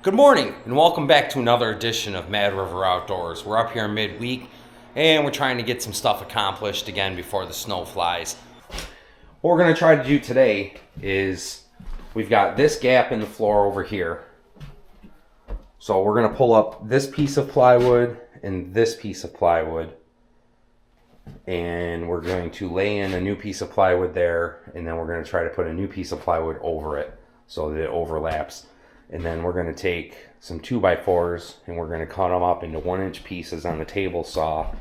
Good morning and welcome back to another edition of Mad River Outdoors. We're up here midweek and we're trying to get some stuff accomplished again before the snow flies. What we're going to try to do today is we've got this gap in the floor over here. So we're going to pull up this piece of plywood and this piece of plywood. And we're going to lay in a new piece of plywood there, and then we're going to try to put a new piece of plywood over it so that it overlaps. And then we're going to take some 2x4s and we're going to cut them up into 1-inch pieces on the table saw,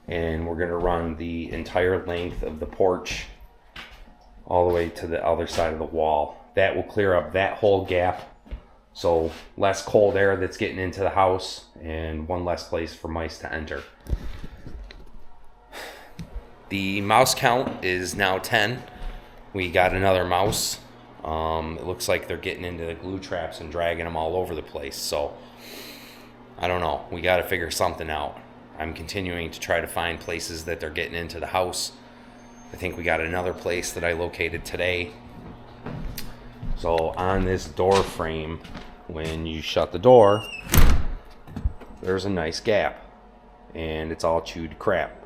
and we're going to run the entire length of the porch all the way to the other side of the wall. That will clear up that whole gap, so less cold air that's getting into the house and one less place for mice to enter. The mouse count is now 10. We got another mouse. It looks like they're getting into the glue traps and dragging them all over the place. So, I don't know. We got to figure something out. I'm continuing to try to find places that they're getting into the house. I think we got another place that I located today. So, on this door frame, when you shut the door, there's a nice gap. And it's all chewed crap.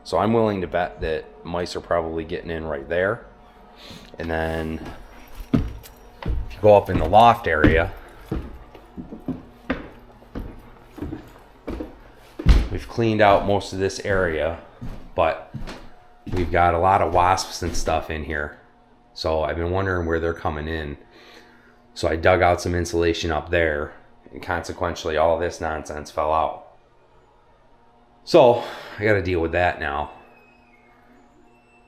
So, I'm willing to bet that mice are probably getting in right there. And then go up in the loft area. We've cleaned out most of this area, but we've got a lot of wasps and stuff in here. So I've been wondering where they're coming in. So I dug out some insulation up there, and consequently all this nonsense fell out. So I got to deal with that now.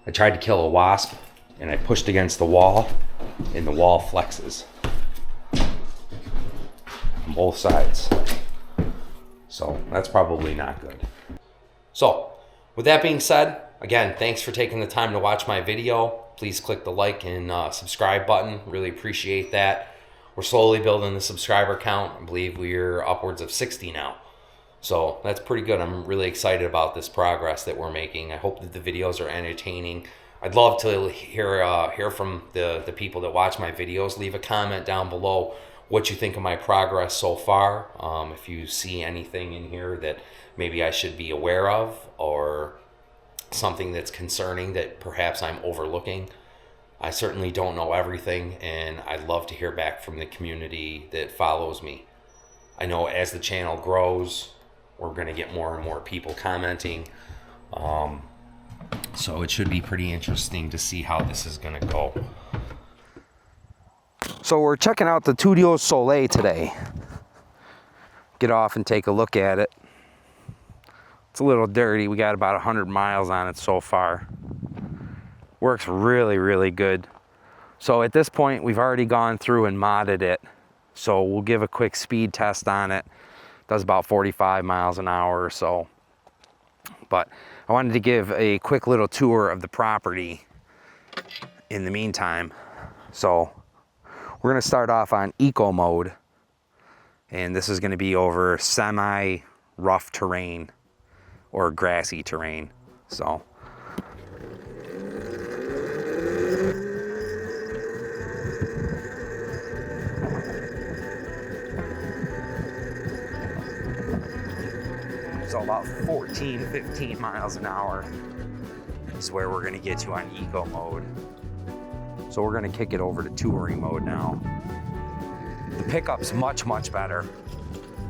I tried to kill a wasp and I pushed against the wall, and the wall flexes on both sides. So that's probably not good. So with that being said, again, thanks for taking the time to watch my video. Please click the like and subscribe button. Really appreciate that. We're slowly building the subscriber count. I believe we're upwards of 60 now. So that's pretty good. I'm really excited about this progress that we're making. I hope that the videos are entertaining. I'd love to hear from the people that watch my videos. Leave a comment down below what you think of my progress so far. If you see anything in here that maybe I should be aware of, or something that's concerning that perhaps I'm overlooking. I certainly don't know everything, and I'd love to hear back from the community that follows me. I know as the channel grows, we're going to get more and more people commenting. So it should be pretty interesting to see how this is going to go. So we're checking out the Tuttio Soleil today. Get off and take a look at it. It's a little dirty. We got about 100 miles on it so far. Works really, really good. So at this point, we've already gone through and modded it. So we'll give a quick speed test on it. Does about 45 miles an hour or so. But I wanted to give a quick little tour of the property in the meantime. So we're going to start off on eco mode, and this is going to be over semi-rough terrain or grassy terrain. So about 14, 15 miles an hour is where we're going to get you on eco mode. So we're going to kick it over to touring mode now. The pickup's much, much better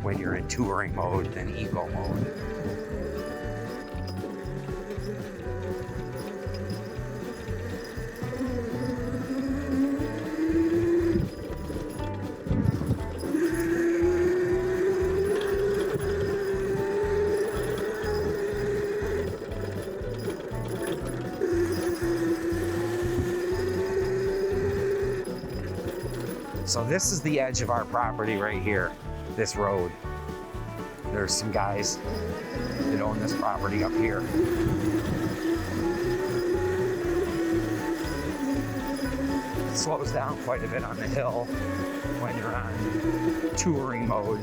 when you're in touring mode than eco mode. So this is the edge of our property right here, this road. There's some guys that own this property up here. It slows down quite a bit on the hill when you're on touring mode.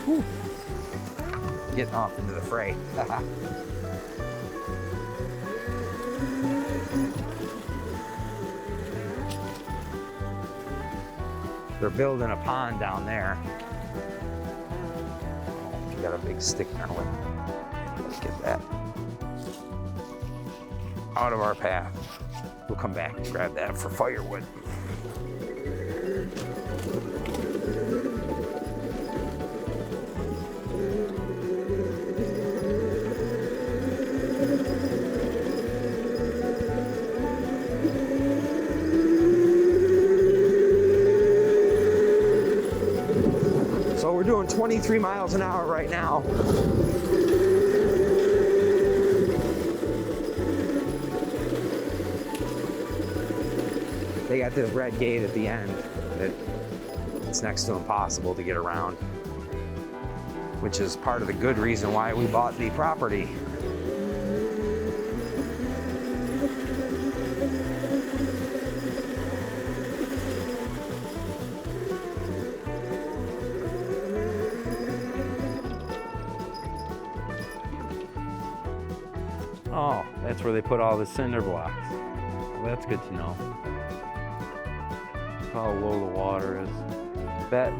Whew. Getting off into the fray. They're building a pond down there. We got a big stick in our way. Let's get that out of our path. We'll come back and grab that for firewood. So we're doing 23 miles an hour right now. They got this red gate at the end that it's next to impossible to get around, which is part of the good reason why we bought the property. Oh, that's where they put all the cinder blocks. Well, that's good to know. Look how low the water is. That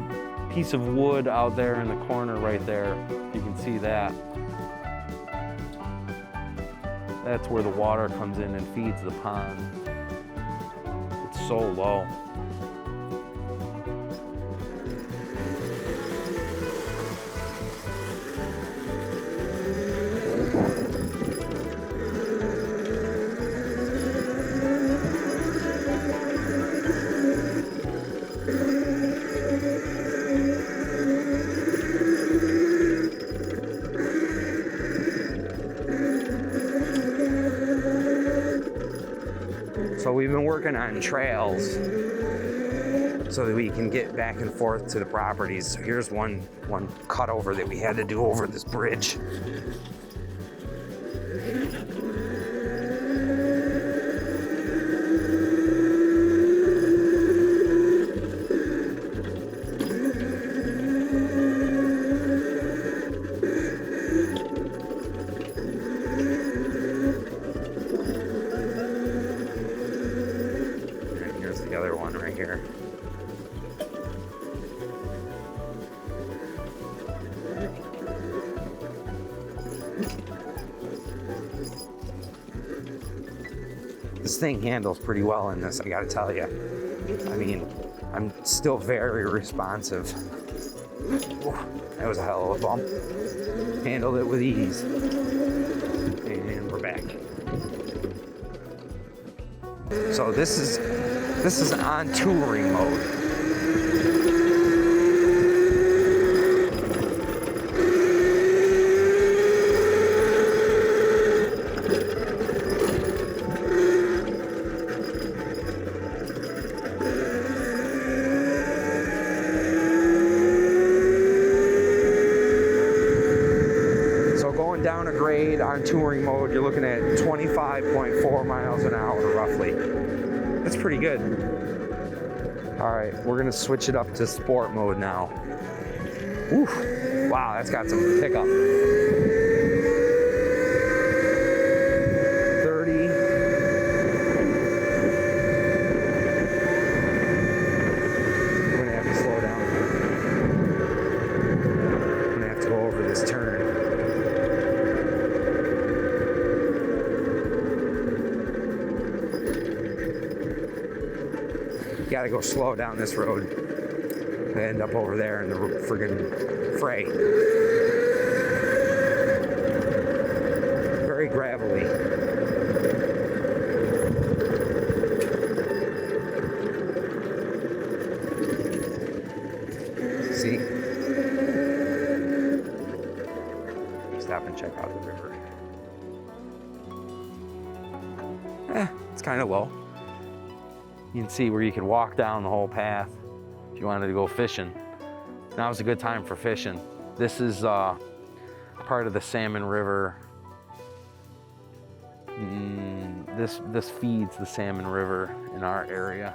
piece of wood out there in the corner right there, you can see that. That's where the water comes in and feeds the pond. It's so low. So we've been working on trails so that we can get back and forth to the properties. So here's one cutover that we had to do over this bridge. The other one right here. This thing handles pretty well in this, I gotta tell you. I mean, I'm still very responsive. That was a hell of a bump. Handled it with ease. And we're back. So this is on touring mode. So going down a grade on touring mode, you're looking at 25.4 miles an hour roughly. That's pretty good. All right, we're gonna switch it up to sport mode now. Oof. Wow, that's got some pickup. 30. We're gonna have to slow down. I'm gonna have to go over this turn. Gotta go slow down this road. They end up over there in the friggin' fray. Very gravelly. See? Stop and check out the river. It's kind of low. You can see where you could walk down the whole path if you wanted to go fishing. Now's a good time for fishing. This is part of the Salmon River. This feeds the Salmon River in our area.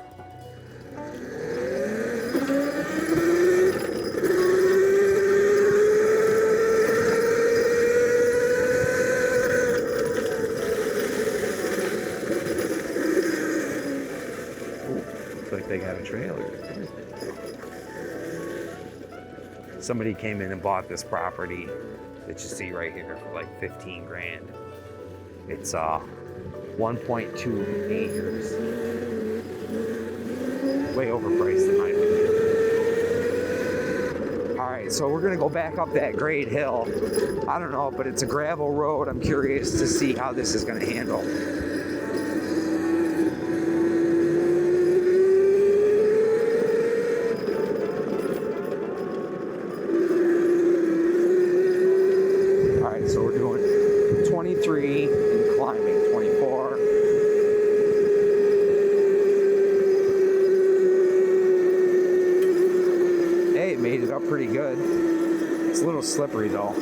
Looks like they got a trailer. Somebody came in and bought this property that you see right here for like 15 grand. It's 1.2 acres. Way overpriced in my opinion. All right, so we're gonna go back up that grade hill. I don't know, but it's a gravel road. I'm curious to see how this is gonna handle. So we're doing 23 and climbing 24. Hey, it made it up pretty good. It's a little slippery though.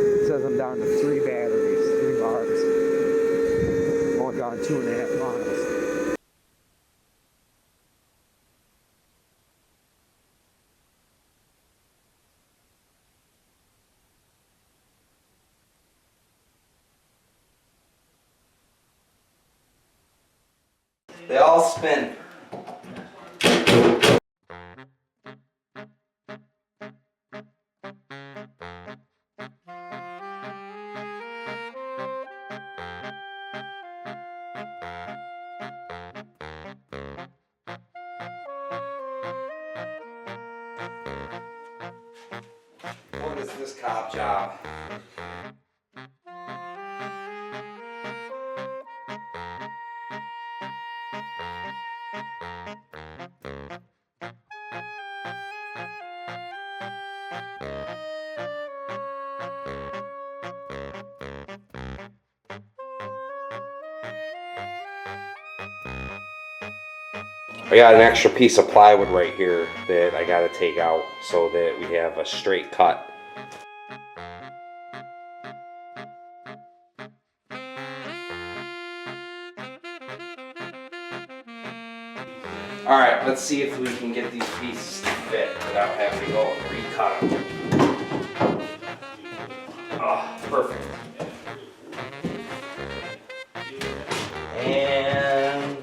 It says I'm down to 3 batteries, 3 bars. Going down 2.5 miles. They all spin. What is this cop job? I got an extra piece of plywood right here that I got to take out so that we have a straight cut. All right, let's see if we can get these pieces to fit without having to go and recut them. Oh, perfect. And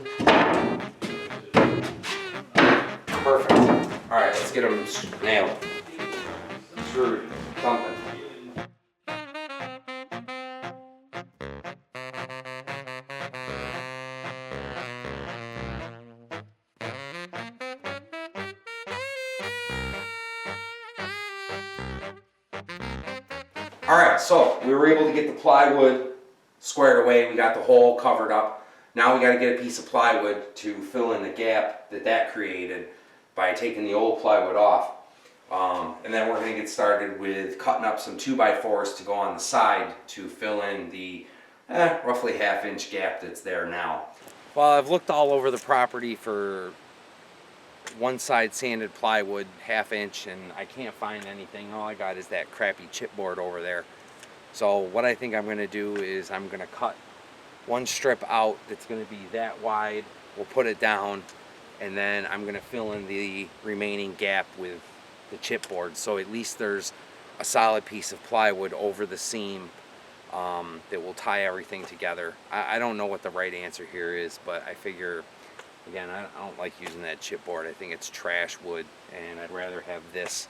perfect. All right, let's get them nailed. Screwed. Something. All right, so we were able to get the plywood squared away. We got the hole covered up. Now we got to get a piece of plywood to fill in the gap that created by taking the old plywood off. And then we're going to get started with cutting up some 2x4s to go on the side to fill in the roughly half-inch gap that's there now. Well, I've looked all over the property for one side sanded plywood, half-inch, and I can't find anything. All I got is that crappy chipboard over there. So what I think I'm going to do is I'm going to cut one strip out that's going to be that wide. We'll put it down, and then I'm going to fill in the remaining gap with the chipboard, so at least there's a solid piece of plywood over the seam that will tie everything together. I don't know what the right answer here is, but I figure, again, I don't like using that chipboard. I think it's trash wood, and I'd rather have this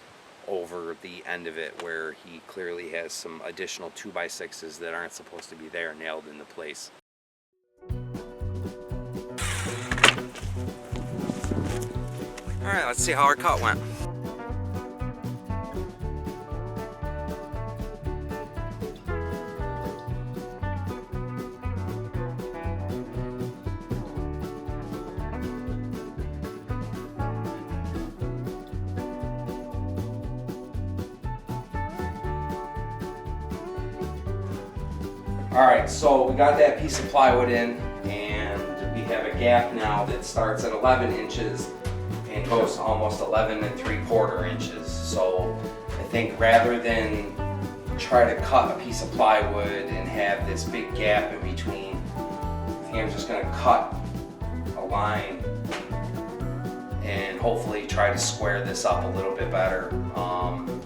over the end of it where he clearly has some additional 2x6s that aren't supposed to be there nailed into place. All right, let's see how our cut went. Alright, so we got that piece of plywood in, and we have a gap now that starts at 11 inches and goes to almost 11 3/4 inches. So I think rather than try to cut a piece of plywood and have this big gap in between, I think I'm just going to cut a line and hopefully try to square this up a little bit better.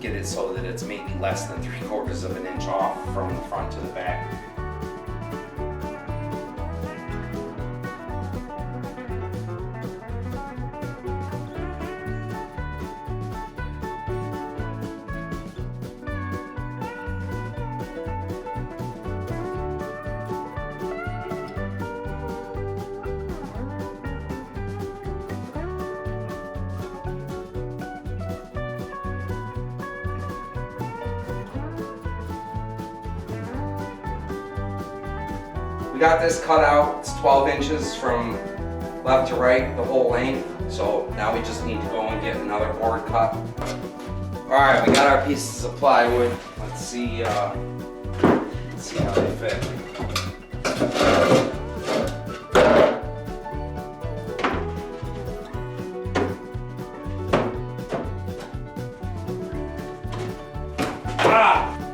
Get it so that it's maybe less than 3/4 of an inch off from the front to the back. we got this cut out. It's 12 inches from left to right, the whole length. So now we just need to go and get another board cut. All right, we got our pieces of plywood. Let's see how they fit.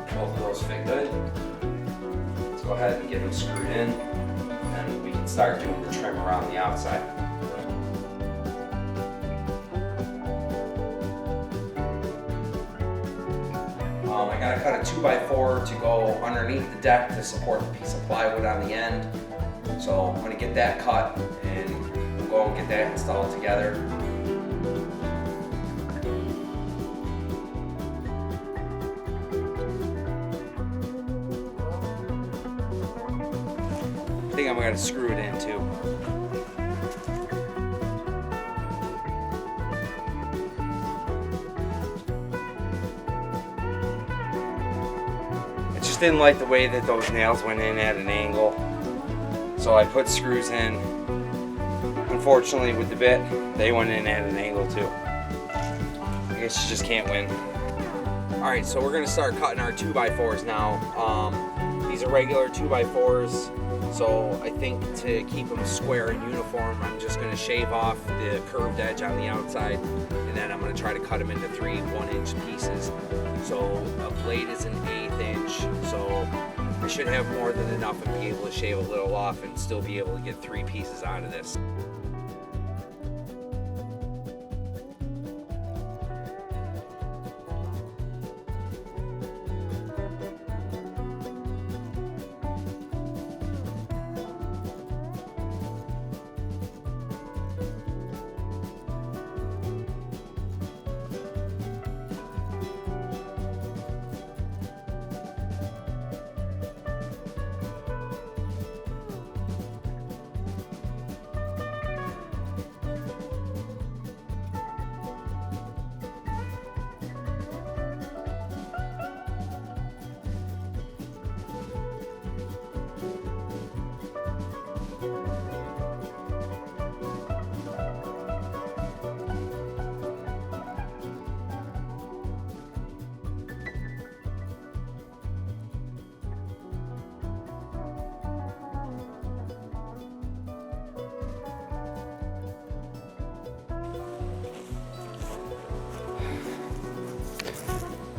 Both of those fit good. Let's go ahead and get them screwed in, and we can start doing the trim around the outside. I gotta cut a 2x4 to go underneath the deck to support the piece of plywood on the end. So I'm gonna get that cut and we'll go and get that installed together. I think I'm gonna screw it in too. Just didn't like the way that those nails went in at an angle, so I put screws in. Unfortunately, with the bit, they went in at an angle too. I guess you just can't win. All right, so we're gonna start cutting our 2x4s now. These are regular 2x4s, so I think to keep them square and uniform, I'm just gonna shave off the curved edge on the outside, and then I'm gonna try to cut them into 3 1-inch pieces. So a blade is an 1/8 inch, so I should have more than enough and be able to shave a little off and still be able to get 3 pieces out of this.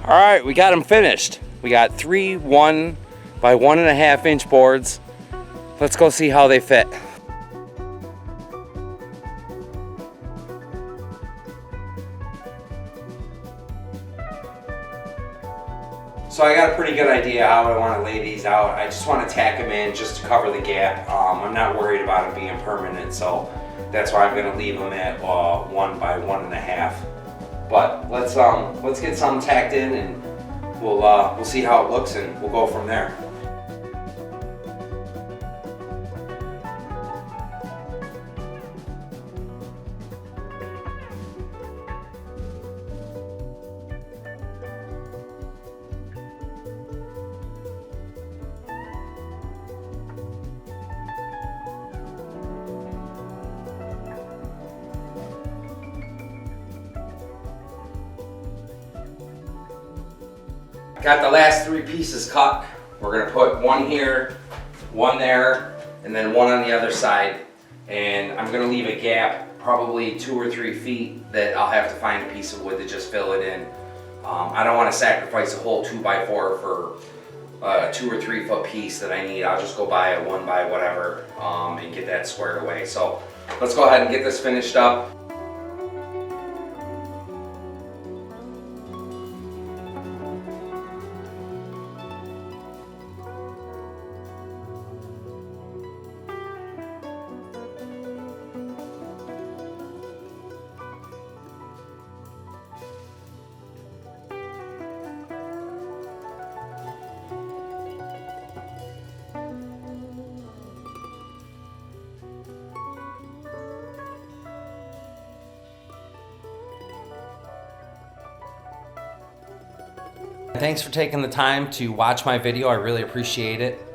All right, we got them finished. We got 3 1 by 1.5 inch boards. Let's go see how they fit. So I got a pretty good idea how I want to lay these out. I just want to tack them in just to cover the gap. I'm not worried about it being permanent, so that's why I'm going to leave them at 1 by 1.5. But let's get some tacked in, and we'll see how it looks, and we'll go from there. Got the last 3 pieces cut. We're gonna put one here, one there, and then one on the other side. And I'm gonna leave a gap, probably 2 or 3 feet, that I'll have to find a piece of wood to just fill it in. I don't wanna sacrifice a whole 2x4 for a 2 or 3 foot piece that I need. I'll just go buy a 1 by whatever and get that squared away. So let's go ahead and get this finished up. Thanks for taking the time to watch my video. I really appreciate it.